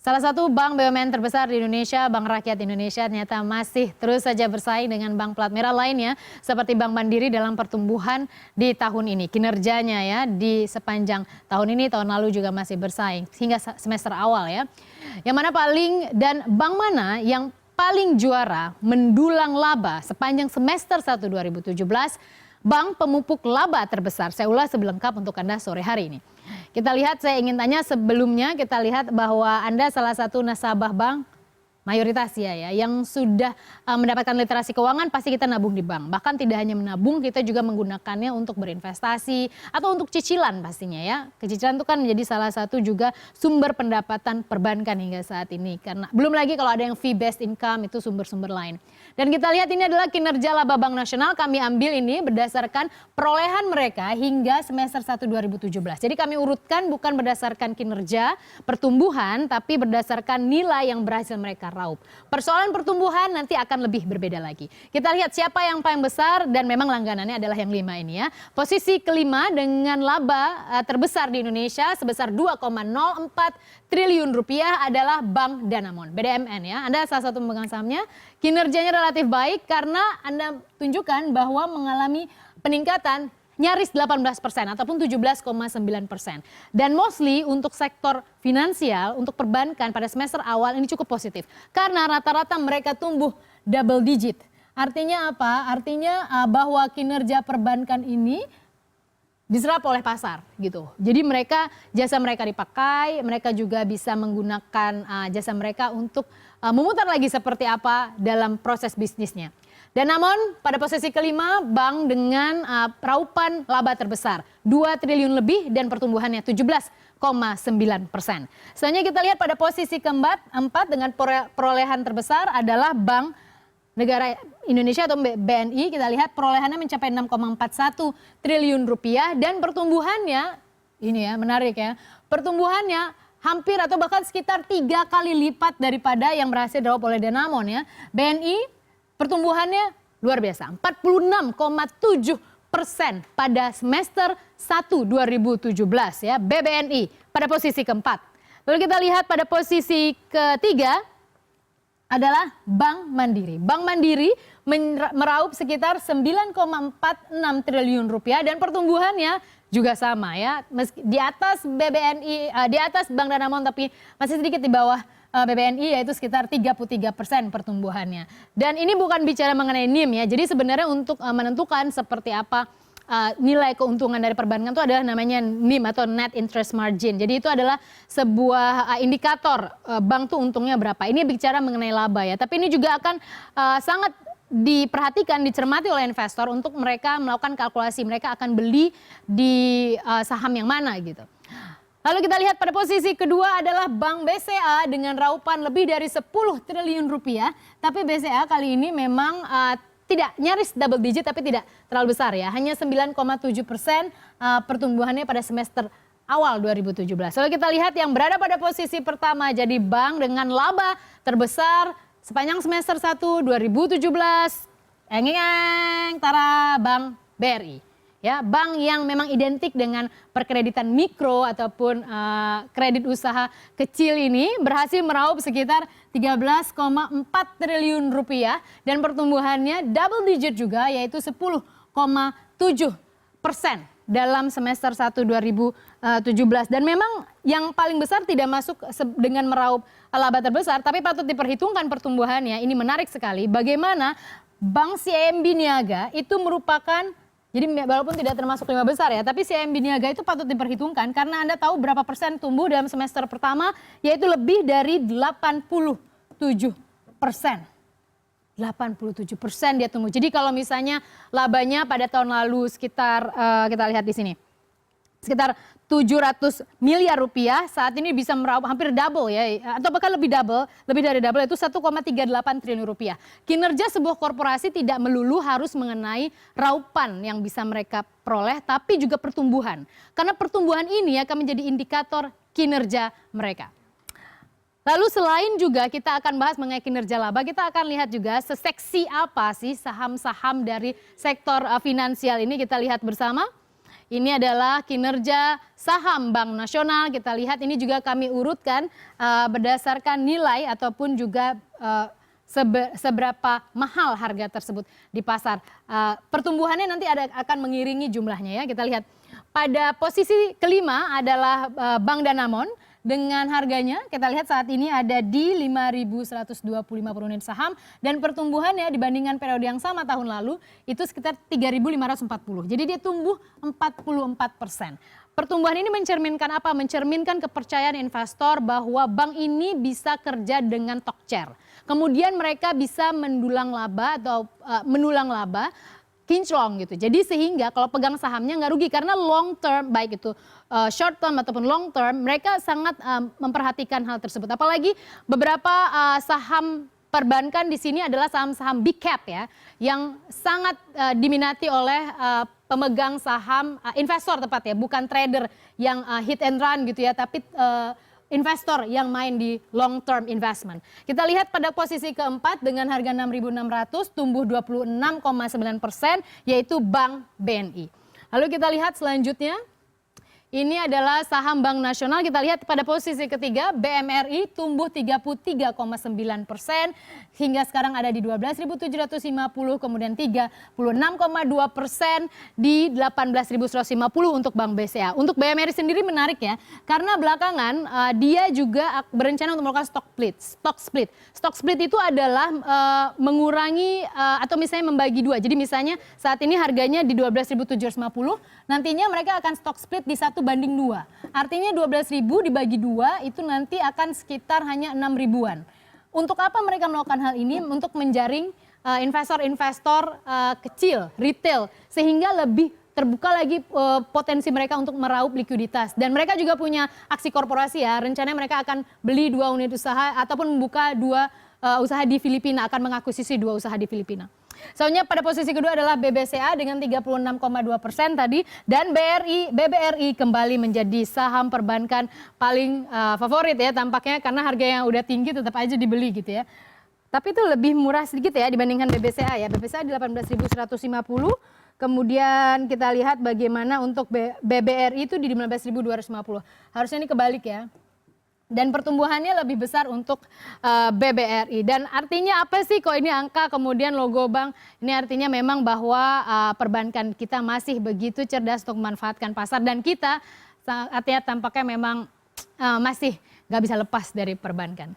Salah satu bank BUMN terbesar di Indonesia, Bank Rakyat Indonesia, ternyata masih terus saja bersaing dengan bank plat merah lainnya seperti Bank Mandiri dalam pertumbuhan di tahun ini. Kinerjanya ya di sepanjang tahun ini, tahun lalu juga masih bersaing hingga semester awal ya. Yang mana bank mana yang paling juara mendulang laba sepanjang semester 1 2017? Bank pemupuk laba terbesar. Saya ulas selengkap untuk Anda sore hari ini. Kita lihat, saya ingin tanya sebelumnya, kita lihat bahwa Anda salah satu nasabah bank mayoritas ya yang sudah mendapatkan literasi keuangan, pasti kita nabung di bank. Bahkan tidak hanya menabung, kita juga menggunakannya untuk berinvestasi atau untuk cicilan pastinya ya. Cicilan itu kan menjadi salah satu juga sumber pendapatan perbankan hingga saat ini. Karena belum lagi kalau ada yang fee based income, itu sumber-sumber lain. Dan kita lihat ini adalah kinerja laba Bank Nasional. Kami ambil ini berdasarkan perolehan mereka hingga semester 1 2017. Jadi kami urutkan bukan berdasarkan kinerja pertumbuhan, tapi berdasarkan nilai yang berhasil mereka raup. Persoalan pertumbuhan nanti akan lebih berbeda lagi. Kita lihat siapa yang paling besar, dan memang langganannya adalah yang 5 ini ya. Posisi kelima dengan laba terbesar di Indonesia sebesar 2,04 triliun rupiah adalah Bank Danamon, BDMN ya. Anda salah satu pemegang sahamnya, kinerjanya relatif baik karena Anda tunjukkan bahwa mengalami peningkatan nyaris 18% ataupun 17,9%. Dan mostly untuk sektor finansial, untuk perbankan pada semester awal ini cukup positif. Karena rata-rata mereka tumbuh double digit. Artinya apa? Artinya bahwa kinerja perbankan ini diserap oleh pasar gitu. Jadi jasa mereka dipakai, mereka juga bisa menggunakan jasa mereka untuk memutar lagi seperti apa dalam proses bisnisnya. Dan namun pada posisi kelima, bank dengan raupan laba terbesar 2 triliun lebih dan pertumbuhannya 17,9%. Selanjutnya kita lihat pada posisi keempat dengan perolehan terbesar adalah Bank Negara Indonesia atau BNI. Kita lihat perolehannya mencapai 6,41 triliun rupiah dan pertumbuhannya, ini ya menarik ya, pertumbuhannya hampir atau bahkan sekitar 3 kali lipat daripada yang berhasil diraup oleh Danamon ya. BNI pertumbuhannya luar biasa, 46,7% pada semester 1 2017 ya, BBNI pada posisi keempat. Lalu kita lihat pada posisi ketiga adalah Bank Mandiri. Bank Mandiri meraup sekitar 9,46 triliun rupiah dan pertumbuhannya juga sama ya, di atas BBNI, di atas Bank Danamon tapi masih sedikit di bawah BBNI, yaitu sekitar 33% pertumbuhannya. Dan ini bukan bicara mengenai NIM ya, jadi sebenarnya untuk menentukan seperti apa nilai keuntungan dari perbankan itu adalah namanya NIM atau Net Interest Margin. Jadi itu adalah sebuah indikator bank tuh untungnya berapa. Ini bicara mengenai laba ya, tapi ini juga akan sangat diperhatikan, dicermati oleh investor untuk mereka melakukan kalkulasi, mereka akan beli di saham yang mana gitu. Lalu kita lihat pada posisi kedua adalah Bank BCA dengan raupan lebih dari 10 triliun rupiah. Tapi BCA kali ini memang tidak nyaris double digit tapi tidak terlalu besar ya. Hanya 9,7% pertumbuhannya pada semester awal 2017. Lalu kita lihat yang berada pada posisi pertama jadi bank dengan laba terbesar sepanjang semester 1 2017. Tara, Bank BRI. Ya, bank yang memang identik dengan perkreditan mikro ataupun kredit usaha kecil ini berhasil meraup sekitar 13,4 triliun rupiah dan pertumbuhannya double digit juga yaitu 10,7% dalam semester 1 2017. Dan memang yang paling besar tidak masuk dengan meraup laba terbesar, tapi patut diperhitungkan pertumbuhannya. Ini menarik sekali bagaimana Bank CIMB Niaga itu merupakan, jadi walaupun tidak termasuk 5 besar ya, tapi CIMB Niaga itu patut diperhitungkan karena Anda tahu berapa persen tumbuh dalam semester pertama, yaitu lebih dari 87%. 87% dia tumbuh. Jadi kalau misalnya labanya pada tahun lalu sekitar, kita lihat di sini, sekitar 700 miliar rupiah, saat ini bisa meraup hampir double ya, atau bahkan lebih dari double, yaitu 1,38 triliun rupiah. Kinerja sebuah korporasi tidak melulu harus mengenai raupan yang bisa mereka peroleh, tapi juga pertumbuhan. Karena pertumbuhan ini akan menjadi indikator kinerja mereka. Lalu selain juga kita akan bahas mengenai kinerja laba, kita akan lihat juga seseksi apa sih saham-saham dari sektor finansial ini, kita lihat bersama. Ini adalah kinerja saham Bank Nasional. Kita lihat ini juga kami urutkan berdasarkan nilai ataupun juga seberapa mahal harga tersebut di pasar. Pertumbuhannya nanti akan mengiringi jumlahnya ya. Kita lihat pada posisi kelima adalah Bank Danamon. Dengan harganya kita lihat saat ini ada di 5.125 per unit saham dan pertumbuhannya dibandingkan periode yang sama tahun lalu itu sekitar 3.540. Jadi dia tumbuh 44%. Pertumbuhan ini mencerminkan apa? Mencerminkan kepercayaan investor bahwa bank ini bisa kerja dengan talk chair. Kemudian mereka bisa mendulang laba atau menulang laba kinclong gitu. Jadi sehingga kalau pegang sahamnya nggak rugi karena long term baik itu short term ataupun long term mereka sangat memperhatikan hal tersebut. Apalagi beberapa saham perbankan di sini adalah saham-saham big cap ya yang sangat diminati oleh pemegang saham investor tepat ya, bukan trader yang hit and run gitu ya, tapi investor yang main di long term investment. Kita lihat pada posisi keempat dengan harga 6.600 tumbuh 26,9% yaitu Bank BNI. Lalu kita lihat selanjutnya. Ini adalah saham Bank Nasional. Kita lihat pada posisi ketiga BMRI tumbuh 33,9% hingga sekarang ada di 12.750, kemudian 36,2% di 18.150 untuk Bank BCA. Untuk BMRI sendiri menarik ya, karena belakangan dia juga berencana untuk melakukan stock split. Stock split itu adalah mengurangi atau misalnya membagi dua. Jadi misalnya saat ini harganya di 12.750, nantinya mereka akan stock split di 1 banding 2. Artinya 12.000 dibagi 2 itu nanti akan sekitar hanya 6 ribuan. Untuk apa mereka melakukan hal ini? Untuk menjaring investor-investor kecil, retail, sehingga lebih terbuka lagi potensi mereka untuk meraup likuiditas. Dan mereka juga punya aksi korporasi ya. Rencananya mereka akan beli 2 unit usaha ataupun membuka 2 usaha di Filipina, akan mengakuisisi 2 usaha di Filipina. Soalnya pada posisi kedua adalah BBCA dengan 36,2% tadi dan BBRI kembali menjadi saham perbankan paling favorit ya tampaknya karena harga yang udah tinggi tetap aja dibeli gitu ya. Tapi itu lebih murah sedikit ya dibandingkan BBCA ya. BBCA di 18.150. Kemudian kita lihat bagaimana untuk BBRI itu di 15.250. Harusnya ini kebalik ya. Dan pertumbuhannya lebih besar untuk BBRI. Dan artinya apa sih kok ini angka kemudian logo bank? Ini artinya memang bahwa perbankan kita masih begitu cerdas untuk memanfaatkan pasar. Dan kita artinya tampaknya memang masih nggak bisa lepas dari perbankan.